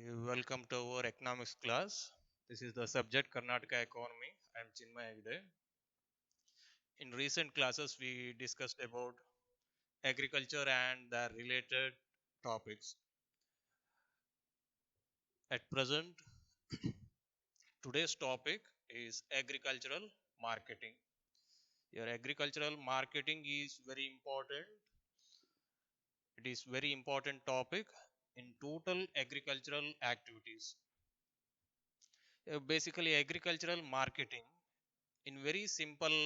Welcome to our economics class. This is the subject Karnataka economy. I am Chinmay Agde. In recent classes, we discussed about agriculture and the related topics. At present, today's topic is agricultural marketing. Your agricultural marketing is very important. It is very important topic in total agricultural activities. Basically, agricultural marketing in very simple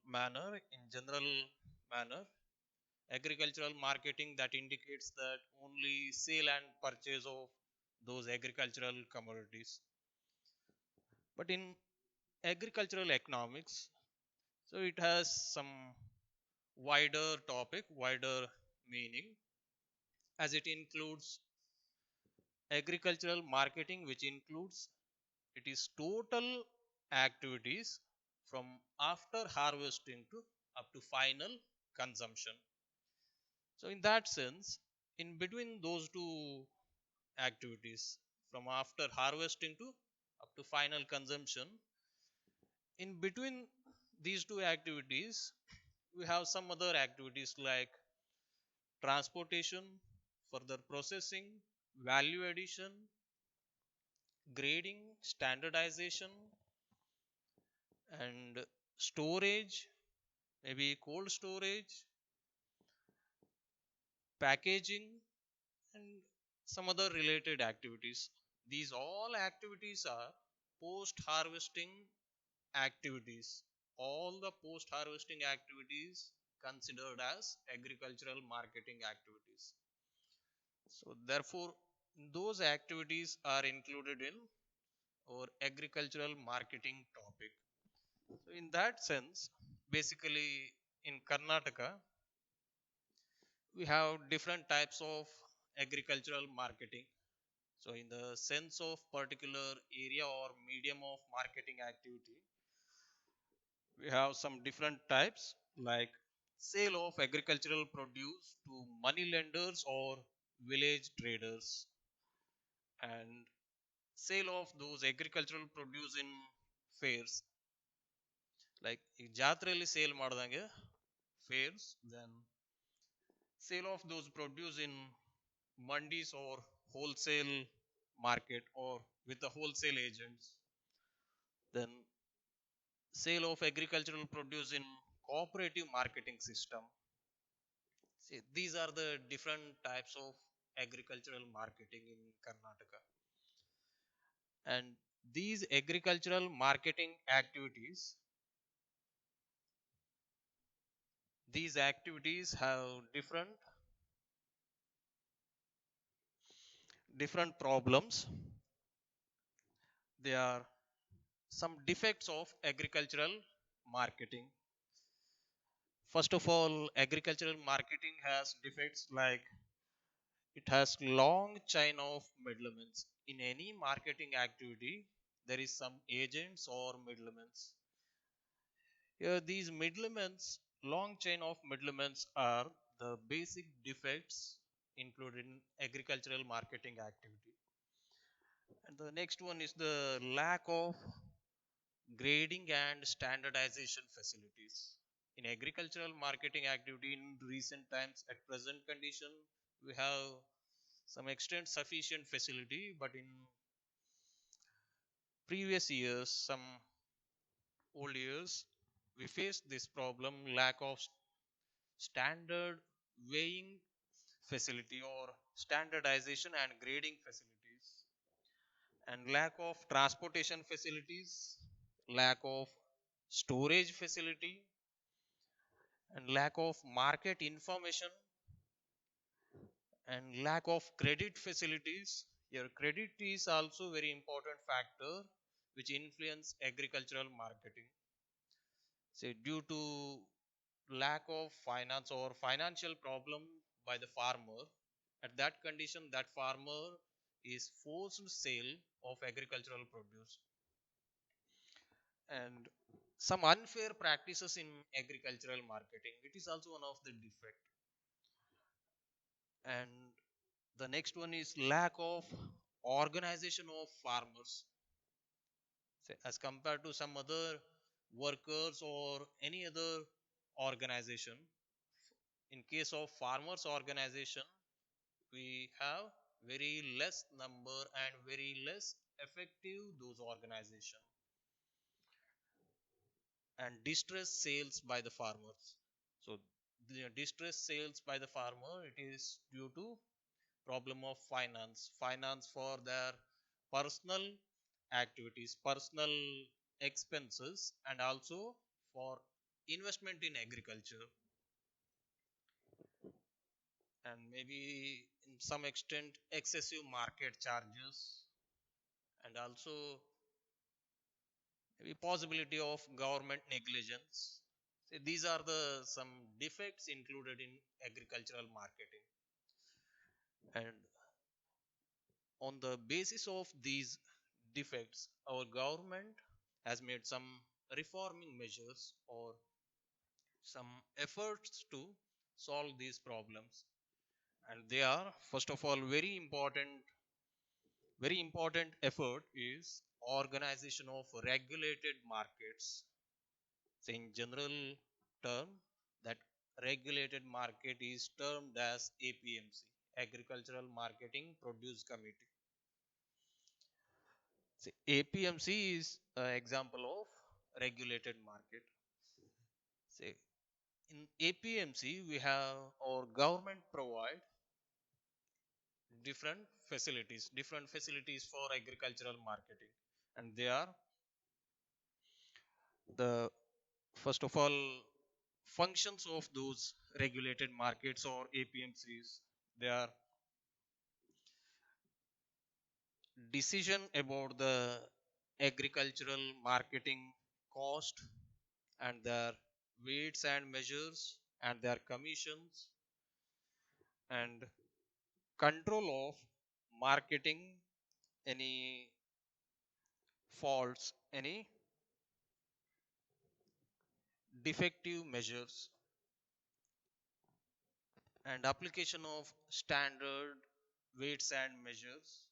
manner, in general manner, agricultural marketing that indicates that only sale and purchase of those agricultural commodities. But in agricultural economics, so it has some wider topic, wider meaning, as it includes agricultural marketing, which includes it is total activities from after harvesting to up to final consumption. So, in that sense, in between those two activities, from after harvesting to up to final consumption, in between these two activities, we have some other activities like transportation, further processing, value addition, grading, standardization, and storage, maybe cold storage, packaging, and some other related activities. These all activities are post harvesting activities. All the post harvesting activities considered as agricultural marketing activities. So, therefore, those activities are included in our agricultural marketing topic. So, in that sense, basically in Karnataka, we have different types of agricultural marketing. So, in the sense of particular area or medium of marketing activity, we have some different types like sale of agricultural produce to money lenders or village traders, and sale of those agricultural produce in fairs, like ಈ ಜಾತ್ರೆಯಲ್ಲಿ sale ಮಾಡ್ದಂಗೆ fairs, then sale of those produce in mandis or wholesale market or with the wholesale agents, then sale of agricultural produce in cooperative marketing system. See, these are the different types of agricultural marketing in Karnataka. And these agricultural marketing activities, these activities have different problems. They are some defects of agricultural marketing. First of all, agricultural marketing has defects like it has long chain of middlemen. In any marketing activity, there is some agents or middlemen. Here, these middlemen, long chain of middlemen, are the basic defects included in agricultural marketing activity. And the next one is the lack of grading and standardization facilities. In agricultural marketing activity in recent times, at present condition, we have some extent sufficient facility, but in previous years, some old years, we faced this problem, lack of standard weighing facility or standardization and grading facilities, and lack of transportation facilities, lack of storage facility, and lack of market information, and lack of credit facilities. Your credit is also very important factor which influence agricultural marketing. Say due to lack of finance or financial problem by the farmer, at that condition that farmer is forced sale of agricultural produce. And some unfair practices in agricultural marketing, it is also one of the defect. And the next one is lack of organization of farmers. Say, as compared to some other workers or any other organization, in case of farmers organization, we have very less number and very less effective those organization, and distress sales by the farmers. So the distress sales by the farmer, it is due to problem of finance for their personal activities, personal expenses, and also for investment in agriculture, and maybe in some extent excessive market charges, and also maybe possibility of government negligence. So these are the some defects included in agricultural marketing. And on the basis of these defects, our government has made some reforming measures or some efforts to solve these problems. And they are, first of all, very important effort is organization of regulated markets. So in general term, that regulated market is termed as APMC, Agricultural Marketing Produce Committee. See, APMC is an example of regulated market. See, in APMC, we have our government provide different facilities for agricultural marketing, and they are the first of all functions of those regulated markets or APMCs. They are decision about the agricultural marketing cost and their weights and measures and their commissions, and control of marketing, any faults, any defective measures, and application of standard weights and measures,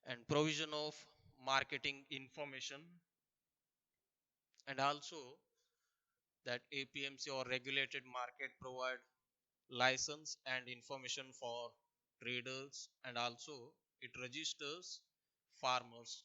and provision of marketing information, and also that APMC or regulated market provide license and information for traders, and also it registers farmers,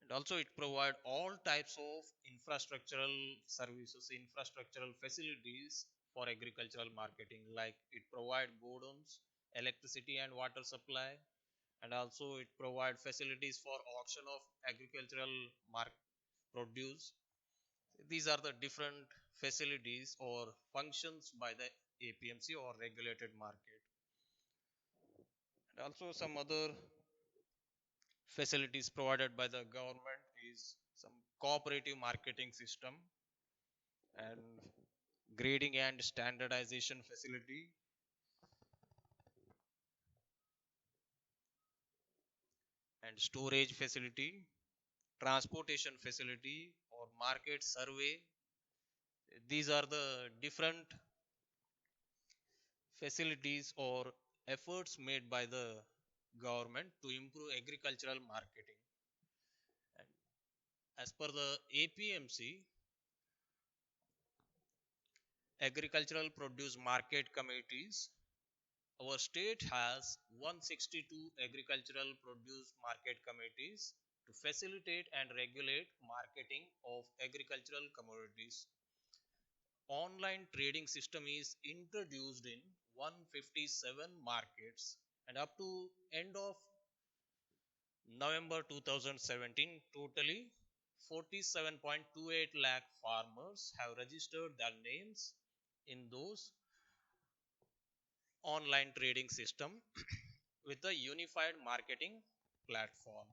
and also it provide all types of infrastructural services, infrastructural facilities for agricultural marketing, like it provide godowns, electricity and water supply, and also it provide facilities for auction of agricultural produce. These are the different facilities or functions by the APMC or regulated market. And also some other facilities provided by the government is some cooperative marketing system, and grading and standardization facility, and storage facility, transportation facility or market survey. These are the different facilities or efforts made by the government to improve agricultural marketing. And as per the APMC, Agricultural Produce Market Committees, our state has 162 agricultural produce market committees to facilitate and regulate marketing of agricultural commodities. Online trading system is introduced in 157 markets, and up to end of November 2017, totally 47.28 lakh farmers have registered their names in those online trading system with a unified marketing platform.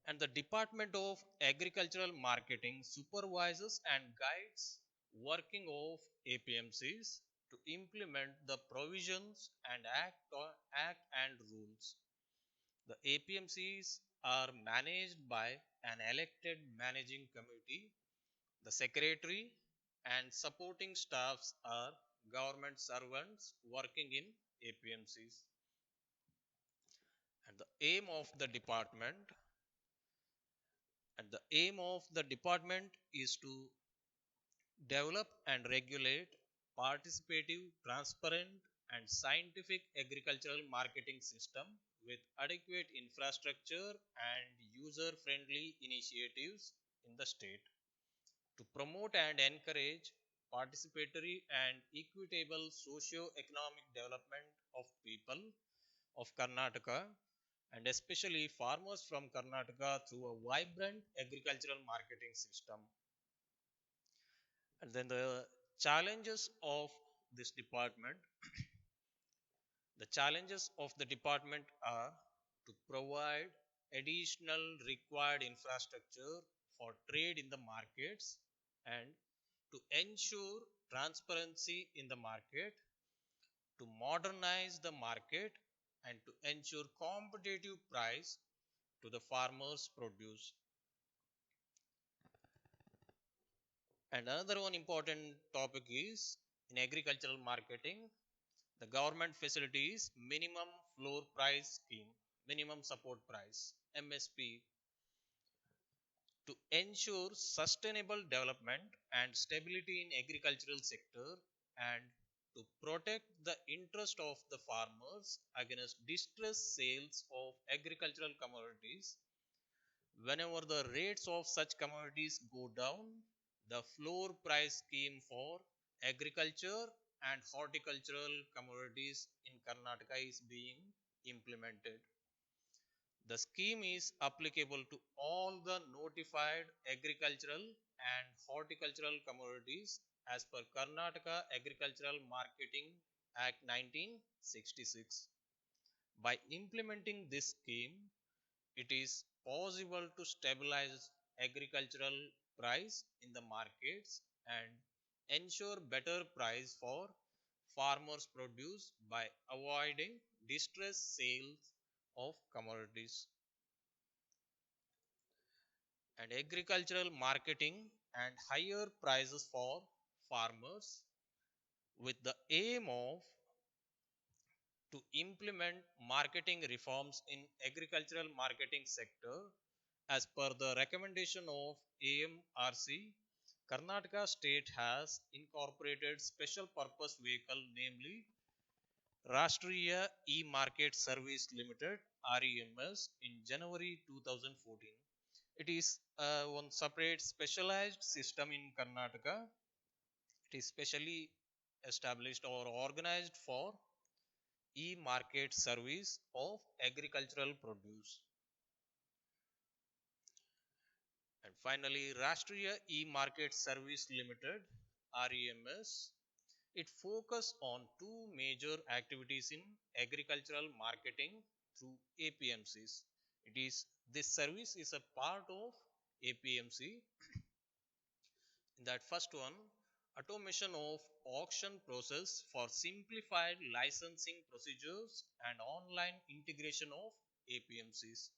And the Department of Agricultural Marketing supervises and guides working of APMCs to implement the provisions and act and rules. The APMCs are managed by an elected managing committee. The secretary and supporting staffs are government servants working in APMCs. And the aim of the department is to develop and regulate participative, transparent, and scientific agricultural marketing system with adequate infrastructure and user-friendly initiatives in the state to promote and encourage participatory and equitable socio-economic development of people of Karnataka and especially farmers from Karnataka through a vibrant agricultural marketing system. And then challenges of this department the challenges of the department are to provide additional required infrastructure for trade in the markets and to ensure transparency in the market, to modernize the market and to ensure competitive price to the farmers produce. And another one important topic is in agricultural marketing the government facilities minimum floor price scheme, minimum support price, MSP, to ensure sustainable development and stability in agricultural sector and to protect the interest of the farmers against distressed sales of agricultural commodities. Whenever the rates of such commodities go down, the floor price scheme for agriculture and horticultural commodities in Karnataka is being implemented. The scheme is applicable to all the notified agricultural and horticultural commodities as per Karnataka Agricultural Marketing Act 1966. By implementing this scheme, it is possible to stabilize agricultural price in the markets and ensure better price for farmers produce by avoiding distressed sales of commodities. And agricultural marketing and higher prices for farmers with the aim of to implement marketing reforms in agricultural marketing sector as per the recommendation of AMRC. Karnataka state has incorporated special purpose vehicle namely Rashtriya E-Market Service Limited REMS in January 2014. It is one separate specialized system in Karnataka. It is specially established or organized for e-market service of agricultural produce. And finally, Rashtriya E-Market Service Limited REMS. It focuses on two major activities in agricultural marketing through APMCs. This service is a part of APMC. In that first one, automation of auction process for simplified licensing procedures and online integration of APMCs.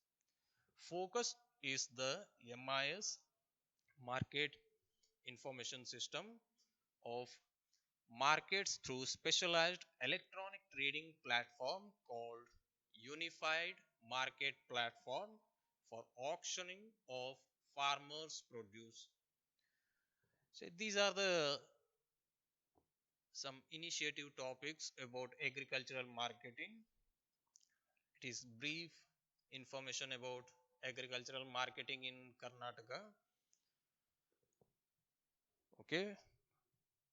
Focus is the MIS market information system of markets through specialized electronic trading platform called Unified Market Platform for auctioning of farmers' produce. So these are the some initiative topics about agricultural marketing. It is brief information about agricultural marketing in Karnataka. Okay.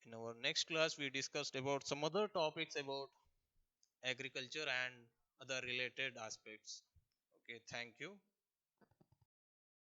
In our next class, we discussed about some other topics about agriculture and other related aspects. Okay. Thank you.